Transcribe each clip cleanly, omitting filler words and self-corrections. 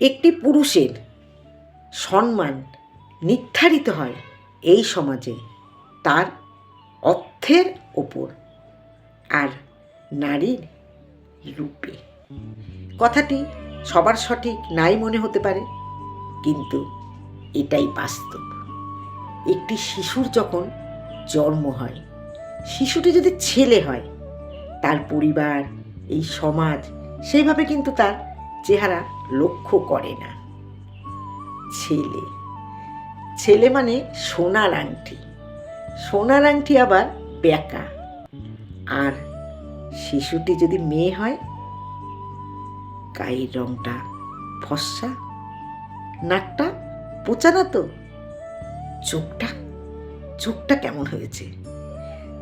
একটি পুরুষের সম্মান নির্ধারিত হয় এই সমাজে তার অর্থের ওপর আর নারীর রূপে। কথাটি সবার সঠিক নাই মনে হতে পারে, কিন্তু এটাই বাস্তব। একটি শিশুর যখন জন্ম হয়, শিশুটি যদি ছেলে হয়, তার পরিবার, এই সমাজ সেইভাবে কিন্তু তার চেহারা লক্ষ্য করে না। ছেলে ছেলে মানে সোনার আংটি, সোনার আংটি আবার বেঁকা। আর শিশুটি যদি মেয়ে হয়, গায়ের রংটা ফর্সা, নাকটা পোচানো, তো চোখটা কেমন হয়েছে।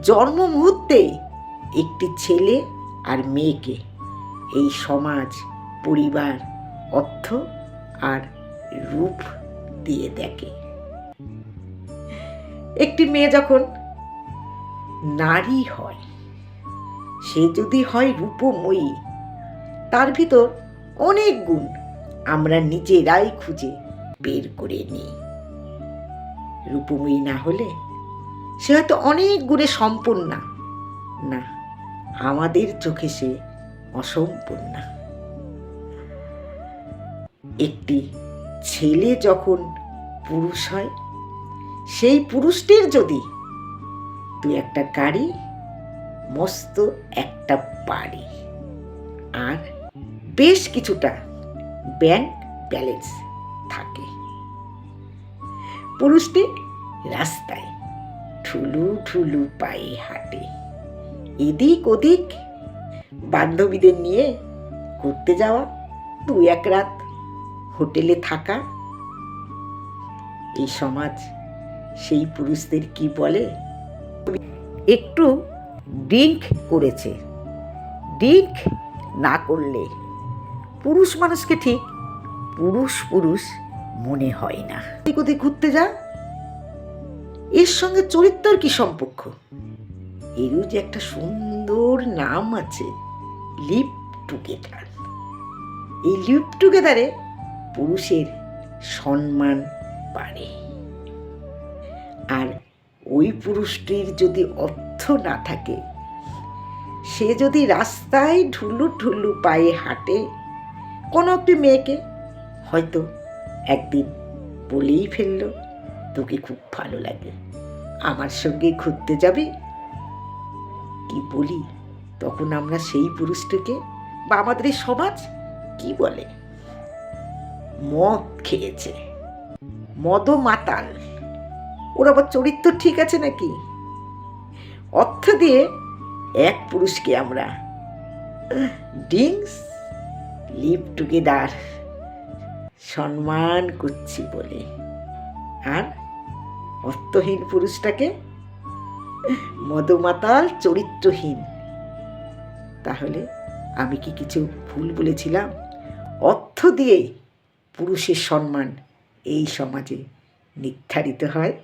জন্ম মুহূর্তে একটি ছেলে আর মেয়েকে এই সমাজ, পরিবার, অর্থ আর রূপ দিয়ে দেখে। একটি মেয়ে যখন নারী হয়, সে যদি হয় রূপময়ী, তার ভিতর অনেক গুণ আমরা নিজেরাই খুঁজে বের করে নিই। রূপময়ী না হলে সে হয়তো অনেক গুণে সম্পূর্ণা না, আমাদের চোখে সে অসম্পূর্ণা। একটি ছেলে যখন পুরুষ হয়, সেই পুরুষটির যদি তুই একটা গাড়ি, মস্ত একটা বাড়ি আর বেশ কিছুটা ব্যাংক ব্যালেন্স থাকে, পুরুষটি রাস্তায় ঠুলু ঠুলু পায়ে হাঁটে, এদিক ওদিক বান্ধবীদের নিয়ে ঘুরতে যাওয়া, 2-1 রাত হোটেলে থাকা, এই সমাজ সেই পুরুষদের কি বলে? একটু ড্রিঙ্ক করেছে। ড্রিঙ্ক না করলে পুরুষ মানুষকে ঠিক পুরুষ মনে হয় না। ওদিক ঘুরতে যা, এর সঙ্গে চরিত্রের কি সম্পর্ক? এরও যে একটা সুন্দর নাম আছে, লিভ টুগেদার। এই লিভ টুগেদারে পুরুষের সম্মান বাড়ে। আর ওই পুরুষটির যদি অর্থ না থাকে, সে যদি রাস্তায় ঢুলু ঢুলু পায়ে হাঁটে, কোনো একটি মেয়েকে হয়তো একদিন বলেই ফেলল, তোকে খুব ভালো লাগে, আমার সঙ্গে ঘুরতে যাবি? কি বলি তখন আমরা সেই পুরুষটিকে, বা আমাদের এই সমাজ কি বলে? মদ খেয়েছে, মদমাতাল। ওর আবার চরিত্র ঠিক আছে নাকি? অর্থ দিয়ে এক পুরুষকে আমরা ড্রিঙ্কস, লিভ টুগেদার সম্মান করছি বলে, আর অর্থহীন পুরুষটাকে মদমাতাল, চরিত্রহীন। তাহলে আমি কি কিছু ভুল বলেছিলাম? অর্থ দিয়ে পুরুষের সম্মান এই সমাজে নির্ধারিত হয়।